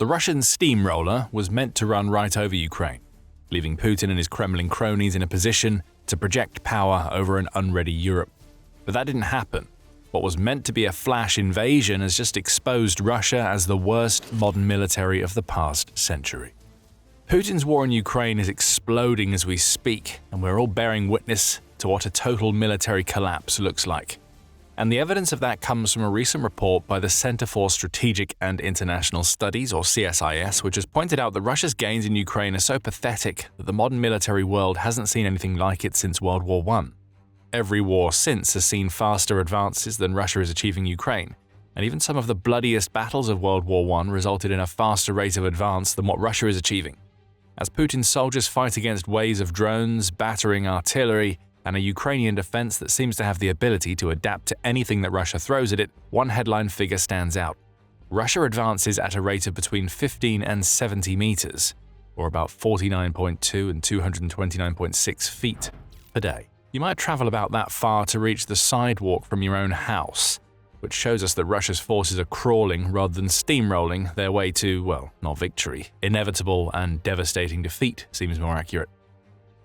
The Russian steamroller was meant to run right over Ukraine, leaving Putin and his Kremlin cronies in a position to project power over an unready Europe. But that didn't happen. What was meant to be a flash invasion has just exposed Russia as the worst modern military of the past century. Putin's war in Ukraine is exploding as we speak, and we're all bearing witness to what a total military collapse looks like. And the evidence of that comes from a recent report by the Center for Strategic and International Studies, or CSIS, which has pointed out that Russia's gains in Ukraine are so pathetic that the modern military world hasn't seen anything like it since World War I. Every war since has seen faster advances than Russia is achieving in Ukraine, and even some of the bloodiest battles of World War I resulted in a faster rate of advance than what Russia is achieving. As Putin's soldiers fight against waves of drones, battering artillery, and a Ukrainian defense that seems to have the ability to adapt to anything that Russia throws at it, one headline figure stands out. Russia advances at a rate of between 15 and 70 meters, or about 49.2 and 229.6 feet per day. You might travel about that far to reach the sidewalk from your own house, which shows us that Russia's forces are crawling rather than steamrolling their way to, well, not victory. Inevitable and devastating defeat seems more accurate.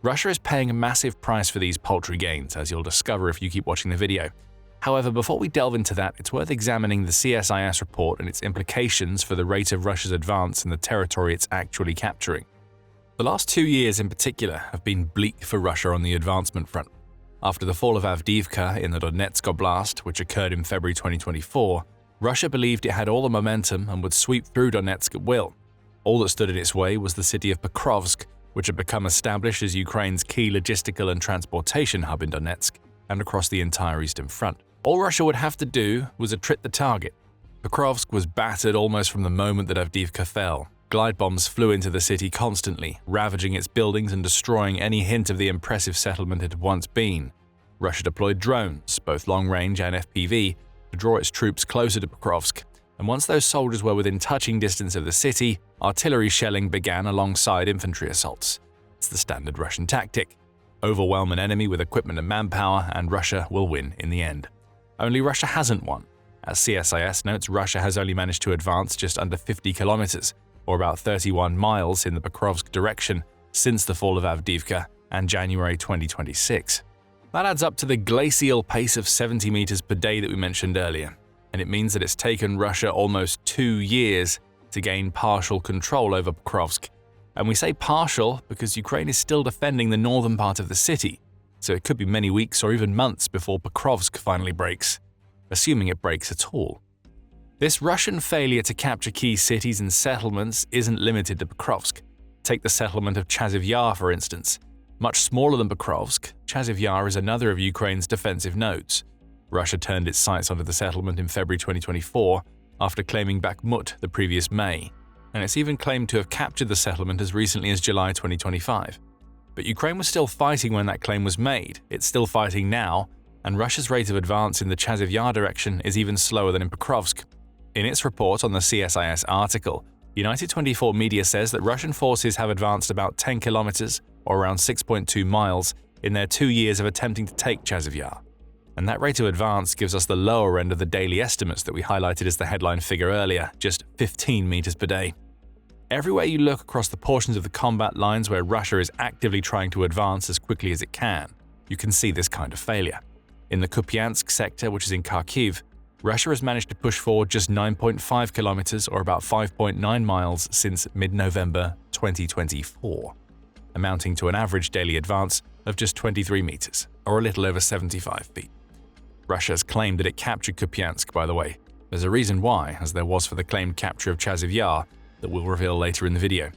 Russia is paying a massive price for these paltry gains, as you'll discover if you keep watching the video. However, before we delve into that, it's worth examining the CSIS report and its implications for the rate of Russia's advance in the territory it's actually capturing. The last 2 years in particular have been bleak for Russia on the advancement front. After the fall of Avdiivka in the Donetsk Oblast, which occurred in February 2024, Russia believed it had all the momentum and would sweep through Donetsk at will. All that stood in its way was the city of Pokrovsk, which had become established as Ukraine's key logistical and transportation hub in Donetsk and across the entire eastern front. All Russia would have to do was attrit the target. Pokrovsk was battered almost from the moment that Avdiivka fell. Glide bombs flew into the city constantly, ravaging its buildings and destroying any hint of the impressive settlement it had once been. Russia deployed drones, both long-range and FPV, to draw its troops closer to Pokrovsk, and once those soldiers were within touching distance of the city, artillery shelling began alongside infantry assaults. It's the standard Russian tactic. Overwhelm an enemy with equipment and manpower, and Russia will win in the end. Only Russia hasn't won. As CSIS notes, Russia has only managed to advance just under 50 kilometers, or about 31 miles in the Pokrovsk direction, since the fall of Avdiivka and January 2026. That adds up to the glacial pace of 70 meters per day that we mentioned earlier, and it means that it's taken Russia almost 2 years to gain partial control over Pokrovsk. And we say partial because Ukraine is still defending the northern part of the city, so it could be many weeks or even months before Pokrovsk finally breaks, assuming it breaks at all. This Russian failure to capture key cities and settlements isn't limited to Pokrovsk. Take the settlement of Chasiv Yar, for instance. Much smaller than Pokrovsk, Chasiv Yar is another of Ukraine's defensive nodes. Russia turned its sights onto the settlement in February 2024 after claiming Bakhmut the previous May, and it's even claimed to have captured the settlement as recently as July 2025. But Ukraine was still fighting when that claim was made, it's still fighting now, and Russia's rate of advance in the Chasiv Yar direction is even slower than in Pokrovsk. In its report on the CSIS article, United 24 Media says that Russian forces have advanced about 10 kilometers, or around 6.2 miles, in their 2 years of attempting to take Chasiv Yar. And that rate of advance gives us the lower end of the daily estimates that we highlighted as the headline figure earlier, just 15 meters per day. Everywhere you look across the portions of the combat lines where Russia is actively trying to advance as quickly as it can, you can see this kind of failure. In the Kupiansk sector, which is in Kharkiv, Russia has managed to push forward just 9.5 kilometers or about 5.9 miles since mid-November 2024, amounting to an average daily advance of just 23 meters, or a little over 75 feet. Russia has claimed that it captured Kupiansk, by the way. There's a reason why, as there was for the claimed capture of Chasiv Yar, that we'll reveal later in the video.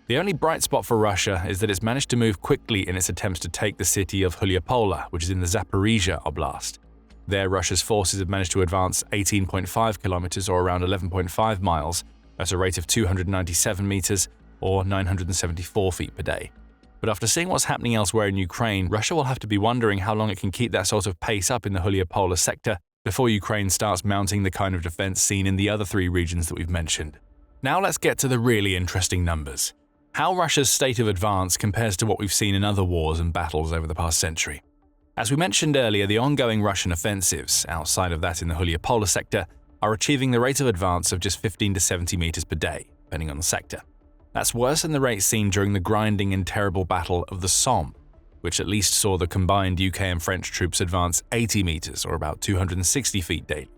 The only bright spot for Russia is that it's managed to move quickly in its attempts to take the city of Huliopole, which is in the Zaporizhia Oblast. There, Russia's forces have managed to advance 18.5 kilometers or around 11.5 miles at a rate of 297 meters or 974 feet per day. But after seeing what's happening elsewhere in Ukraine, Russia will have to be wondering how long it can keep that sort of pace up in the Huliopole sector before Ukraine starts mounting the kind of defense seen in the other 3 regions that we've mentioned. Now let's get to the really interesting numbers. How Russia's state of advance compares to what we've seen in other wars and battles over the past century. As we mentioned earlier, the ongoing Russian offensives, outside of that in the Huliopole sector, are achieving the rate of advance of just 15 to 70 meters per day. depending on the sector. That's worse than the rate seen during the grinding and terrible Battle of the Somme, which at least saw the combined UK and French troops advance 80 meters, or about 260 feet daily.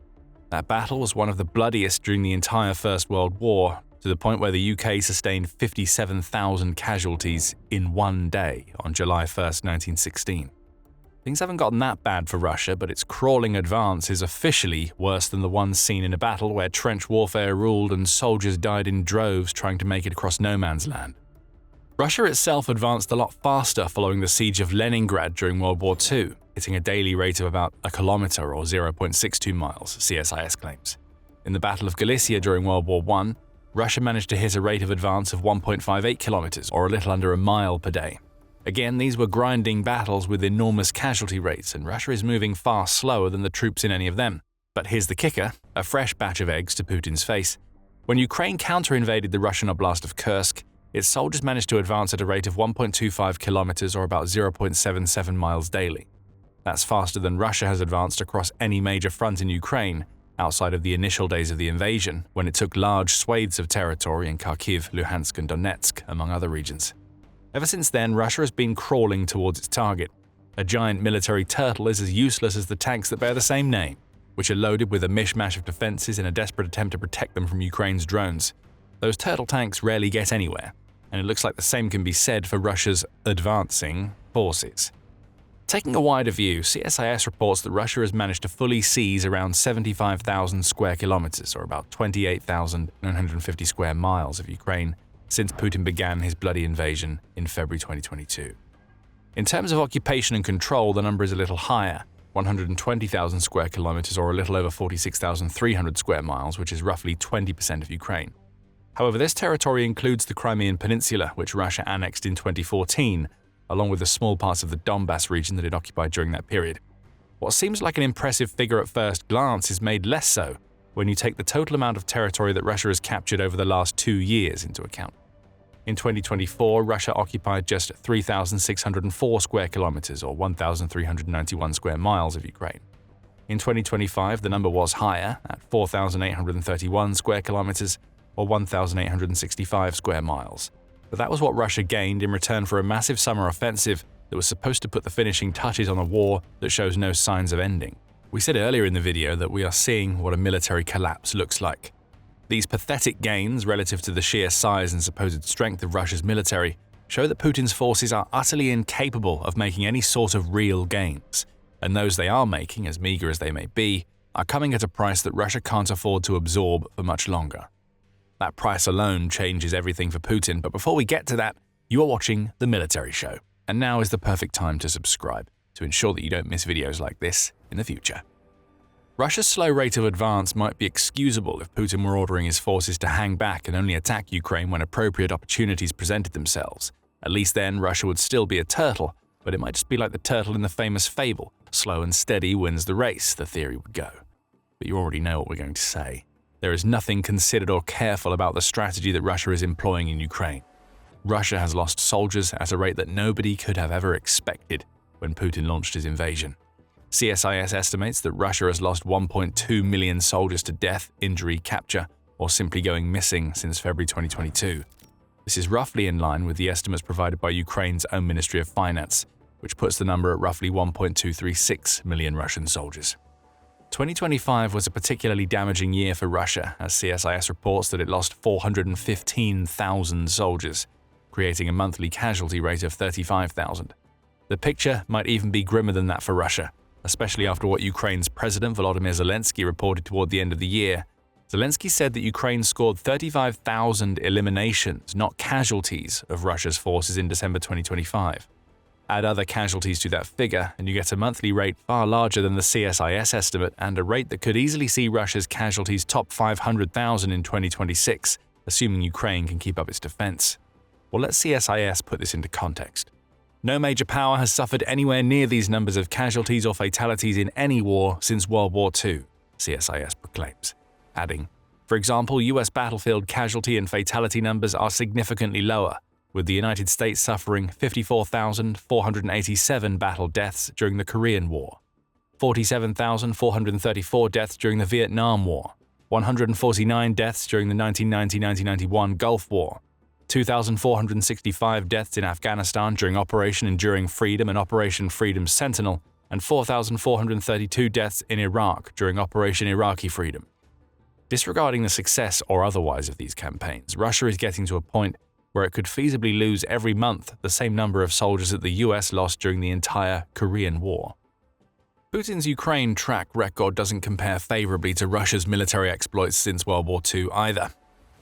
That battle was one of the bloodiest during the entire First World War, to the point where the UK sustained 57,000 casualties in one day on July 1, 1916. Things haven't gotten that bad for Russia, but its crawling advance is officially worse than the one seen in a battle where trench warfare ruled and soldiers died in droves trying to make it across no man's land. Russia itself advanced a lot faster following the siege of Leningrad during World War II, hitting a daily rate of about a kilometer or 0.62 miles, CSIS claims. In the Battle of Galicia during World War I, Russia managed to hit a rate of advance of 1.58 kilometers, or a little under a mile per day. Again, these were grinding battles with enormous casualty rates, and Russia is moving far slower than the troops in any of them. But here's the kicker, a fresh batch of eggs to Putin's face. When Ukraine counter-invaded the Russian oblast of Kursk, its soldiers managed to advance at a rate of 1.25 kilometers, or about 0.77 miles daily. That's faster than Russia has advanced across any major front in Ukraine, outside of the initial days of the invasion, when it took large swathes of territory in Kharkiv, Luhansk and Donetsk, among other regions. Ever since then, Russia has been crawling towards its target. A giant military turtle is as useless as the tanks that bear the same name, which are loaded with a mishmash of defenses in a desperate attempt to protect them from Ukraine's drones. Those turtle tanks rarely get anywhere, and it looks like the same can be said for Russia's advancing forces. Taking a wider view, CSIS reports that Russia has managed to fully seize around 75,000 square kilometers, or about 28,950 square miles of Ukraine, since Putin began his bloody invasion in February 2022. In terms of occupation and control, the number is a little higher, 120,000 square kilometers, or a little over 46,300 square miles, which is roughly 20% of Ukraine. However, this territory includes the Crimean Peninsula, which Russia annexed in 2014, along with the small parts of the Donbass region that it occupied during that period. What seems like an impressive figure at first glance is made less so when you take the total amount of territory that Russia has captured over the last 2 years into account. In 2024, Russia occupied just 3,604 square kilometers, or 1,391 square miles of Ukraine. In 2025, the number was higher, at 4,831 square kilometers, or 1,865 square miles. But that was what Russia gained in return for a massive summer offensive that was supposed to put the finishing touches on a war that shows no signs of ending. We said earlier in the video that we are seeing what a military collapse looks like. These pathetic gains relative to the sheer size and supposed strength of Russia's military show that Putin's forces are utterly incapable of making any sort of real gains, and those they are making, as meager as they may be, are coming at a price that Russia can't afford to absorb for much longer. That price alone changes everything for Putin, but before we get to that, you are watching The Military Show, and now is the perfect time to subscribe to ensure that you don't miss videos like this in the future. Russia's slow rate of advance might be excusable if Putin were ordering his forces to hang back and only attack Ukraine when appropriate opportunities presented themselves. At least then, Russia would still be a turtle, but it might just be like the turtle in the famous fable, slow and steady wins the race, the theory would go. But you already know what we're going to say. There is nothing considered or careful about the strategy that Russia is employing in Ukraine. Russia has lost soldiers at a rate that nobody could have ever expected when Putin launched his invasion. CSIS estimates that Russia has lost 1.2 million soldiers to death, injury, capture, or simply going missing since February 2022. This is roughly in line with the estimates provided by Ukraine's own Ministry of Finance, which puts the number at roughly 1.236 million Russian soldiers. 2025 was a particularly damaging year for Russia, as CSIS reports that it lost 415,000 soldiers, creating a monthly casualty rate of 35,000. The picture might even be grimmer than that for Russia, especially after what Ukraine's President Volodymyr Zelensky reported toward the end of the year. Zelensky said that Ukraine scored 35,000 eliminations, not casualties, of Russia's forces in December 2025. Add other casualties to that figure, and you get a monthly rate far larger than the CSIS estimate, and a rate that could easily see Russia's casualties top 500,000 in 2026, assuming Ukraine can keep up its defense. Well, let CSIS put this into context. No major power has suffered anywhere near these numbers of casualties or fatalities in any war since World War II, CSIS proclaims, adding, for example, US battlefield casualty and fatality numbers are significantly lower, with the United States suffering 54,487 battle deaths during the Korean War, 47,434 deaths during the Vietnam War, 149 deaths during the 1990-1991 Gulf War, 2,465 deaths in Afghanistan during Operation Enduring Freedom and Operation Freedom Sentinel, and 4,432 deaths in Iraq during Operation Iraqi Freedom. Disregarding the success or otherwise of these campaigns, Russia is getting to a point where it could feasibly lose every month the same number of soldiers that the US lost during the entire Korean War. Putin's Ukraine track record doesn't compare favorably to Russia's military exploits since World War II either.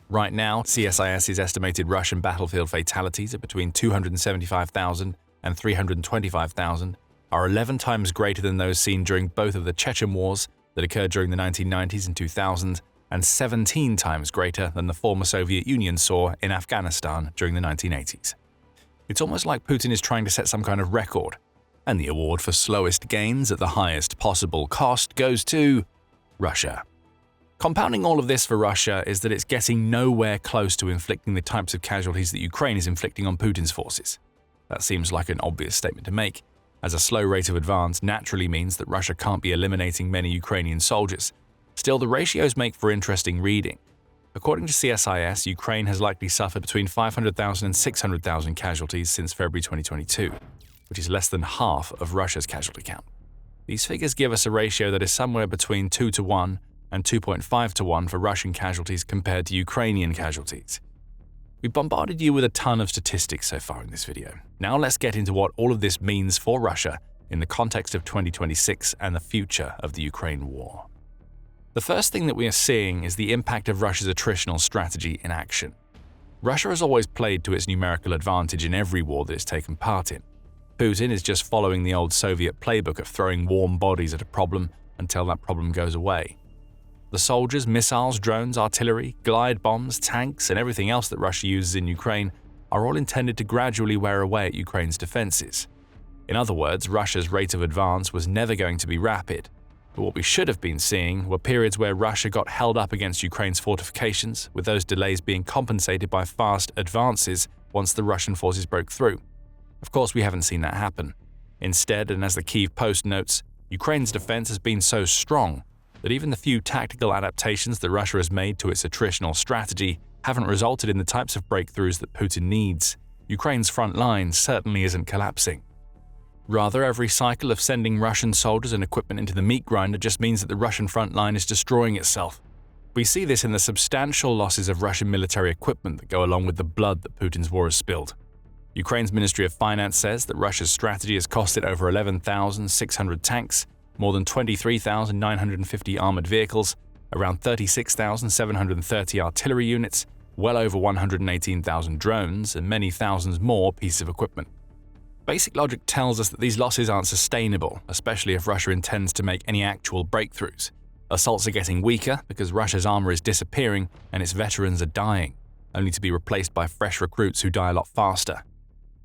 Right now, CSIS's estimated Russian battlefield fatalities at between 275,000 and 325,000 are 11 times greater than those seen during both of the Chechen wars that occurred during the 1990s and 2000, and 17 times greater than the former Soviet Union saw in Afghanistan during the 1980s. It's almost like Putin is trying to set some kind of record, and the award for slowest gains at the highest possible cost goes to Russia. Compounding all of this for Russia is that it's getting nowhere close to inflicting the types of casualties that Ukraine is inflicting on Putin's forces. That seems like an obvious statement to make, as a slow rate of advance naturally means that Russia can't be eliminating many Ukrainian soldiers. Still, the ratios make for interesting reading. According to CSIS, Ukraine has likely suffered between 500,000 and 600,000 casualties since February 2022, which is less than half of Russia's casualty count. These figures give us a ratio that is somewhere between 2 to 1 and 2.5 to 1 for Russian casualties compared to Ukrainian casualties. We've bombarded you with a ton of statistics so far in this video. Now let's get into what all of this means for Russia in the context of 2026 and the future of the Ukraine war. The first thing that we are seeing is the impact of Russia's attritional strategy in action. Russia has always played to its numerical advantage in every war that it's taken part in. Putin is just following the old Soviet playbook of throwing warm bodies at a problem until that problem goes away. The soldiers, missiles, drones, artillery, glide bombs, tanks, and everything else that Russia uses in Ukraine are all intended to gradually wear away at Ukraine's defenses. In other words, Russia's rate of advance was never going to be rapid. But what we should have been seeing were periods where Russia got held up against Ukraine's fortifications, with those delays being compensated by fast advances once the Russian forces broke through. Of course, we haven't seen that happen. Instead, and as the Kyiv Post notes, Ukraine's defense has been so strong that even the few tactical adaptations that Russia has made to its attritional strategy haven't resulted in the types of breakthroughs that Putin needs. Ukraine's front line certainly isn't collapsing. Rather, every cycle of sending Russian soldiers and equipment into the meat grinder just means that the Russian front line is destroying itself. We see this in the substantial losses of Russian military equipment that go along with the blood that Putin's war has spilled. Ukraine's Ministry of Finance says that Russia's strategy has costed over 11,600 tanks, more than 23,950 armored vehicles, around 36,730 artillery units, well over 118,000 drones, and many thousands more pieces of equipment. Basic logic tells us that these losses aren't sustainable, especially if Russia intends to make any actual breakthroughs. Assaults are getting weaker because Russia's armor is disappearing and its veterans are dying, only to be replaced by fresh recruits who die a lot faster.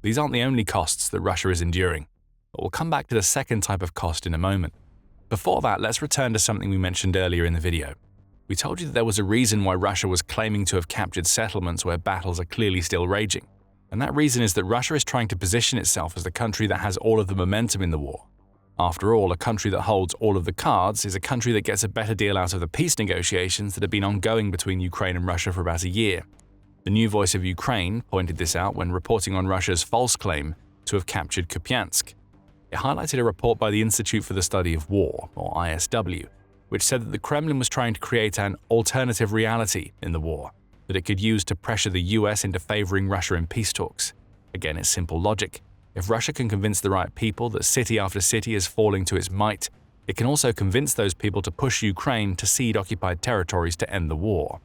These aren't the only costs that Russia is enduring, but we'll come back to the second type of cost in a moment. Before that, let's return to something we mentioned earlier in the video. We told you that there was a reason why Russia was claiming to have captured settlements where battles are clearly still raging. And that reason is that Russia is trying to position itself as the country that has all of the momentum in the war. After all, a country that holds all of the cards is a country that gets a better deal out of the peace negotiations that have been ongoing between Ukraine and Russia for about a year. The New Voice of Ukraine pointed this out when reporting on Russia's false claim to have captured Kupiansk. It highlighted a report by the Institute for the Study of War, or ISW, which said that the Kremlin was trying to create an alternative reality in the war that it could use to pressure the US into favoring Russia in peace talks. Again, it's simple logic. If Russia can convince the right people that city after city is falling to its might, it can also convince those people to push Ukraine to cede occupied territories to end the war.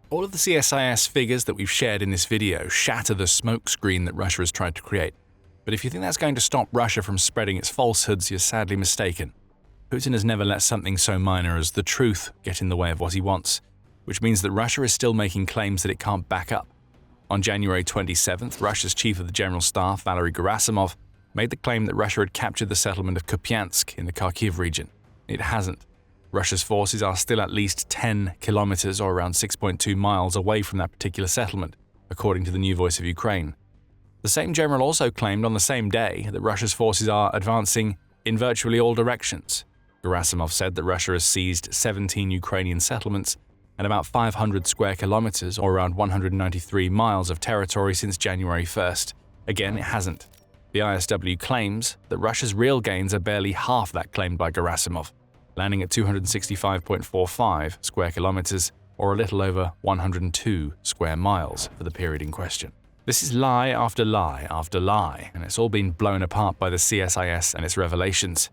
All of the CSIS figures that we've shared in this video shatter the smokescreen that Russia has tried to create. But if you think that's going to stop Russia from spreading its falsehoods, you're sadly mistaken. Putin has never let something so minor as the truth get in the way of what he wants, which means that Russia is still making claims that it can't back up. On January 27th, Russia's Chief of the General Staff, Valery Gerasimov, made the claim that Russia had captured the settlement of Kupiansk in the Kharkiv region. It hasn't. Russia's forces are still at least 10 kilometers or around 6.2 miles away from that particular settlement, according to the New Voice of Ukraine. The same general also claimed on the same day that Russia's forces are advancing in virtually all directions. Gerasimov said that Russia has seized 17 Ukrainian settlements and about 500 square kilometers or around 193 miles of territory since January 1st. Again, it hasn't. The ISW claims that Russia's real gains are barely half that claimed by Gerasimov, landing at 265.45 square kilometers or a little over 102 square miles for the period in question. This is lie after lie after lie, and it's all been blown apart by the CSIS and its revelations.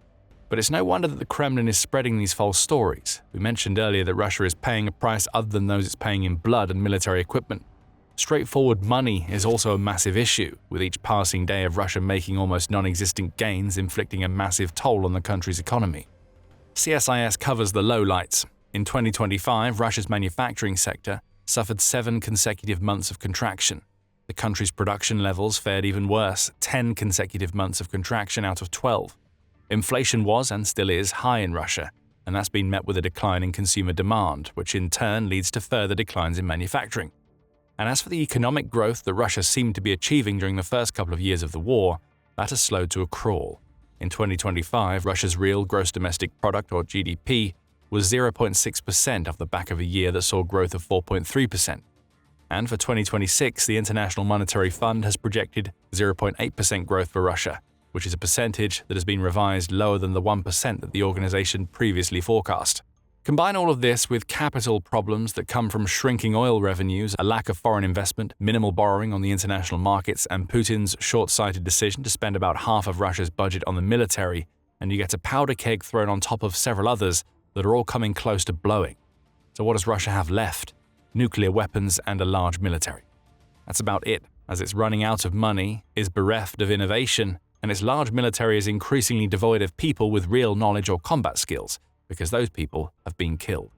But it's no wonder that the Kremlin is spreading these false stories. We mentioned earlier that Russia is paying a price other than those it's paying in blood and military equipment. Straightforward money is also a massive issue, with each passing day of Russia making almost non-existent gains inflicting a massive toll on the country's economy. CSIS covers the lowlights. In 2025, Russia's manufacturing sector suffered 7 consecutive months of contraction. The country's production levels fared even worse, 10 consecutive months of contraction out of 12. Inflation was, and still is, high in Russia, and that's been met with a decline in consumer demand, which in turn leads to further declines in manufacturing. And as for the economic growth that Russia seemed to be achieving during the first couple of years of the war, that has slowed to a crawl. In 2025, Russia's real gross domestic product, or GDP, was 0.6% off the back of a year that saw growth of 4.3%. And for 2026, the International Monetary Fund has projected 0.8% growth for Russia, which is a percentage that has been revised lower than the 1% that the organization previously forecast. Combine all of this with capital problems that come from shrinking oil revenues, a lack of foreign investment, minimal borrowing on the international markets, and Putin's short-sighted decision to spend about half of Russia's budget on the military, and you get a powder keg thrown on top of several others that are all coming close to blowing. So what does Russia have left? Nuclear weapons and a large military. That's about it, as it's running out of money, is bereft of innovation, and its large military is increasingly devoid of people with real knowledge or combat skills, because those people have been killed.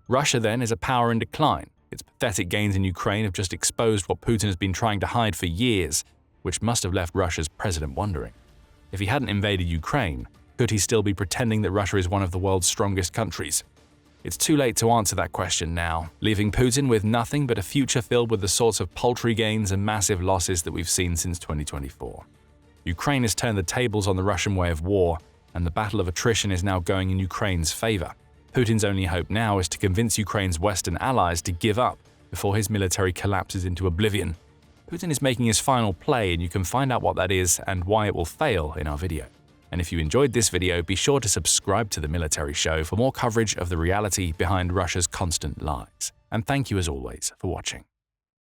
Russia, then, is a power in decline. Its pathetic gains in Ukraine have just exposed what Putin has been trying to hide for years, which must have left Russia's president wondering. If he hadn't invaded Ukraine, could he still be pretending that Russia is one of the world's strongest countries? It's too late to answer that question now, leaving Putin with nothing but a future filled with the sorts of paltry gains and massive losses that we've seen since 2024. Ukraine has turned the tables on the Russian way of war, and the battle of attrition is now going in Ukraine's favor. Putin's only hope now is to convince Ukraine's Western allies to give up before his military collapses into oblivion. Putin is making his final play, and you can find out what that is and why it will fail in our video. And if you enjoyed this video, be sure to subscribe to The Military Show for more coverage of the reality behind Russia's constant lies. And thank you as always for watching.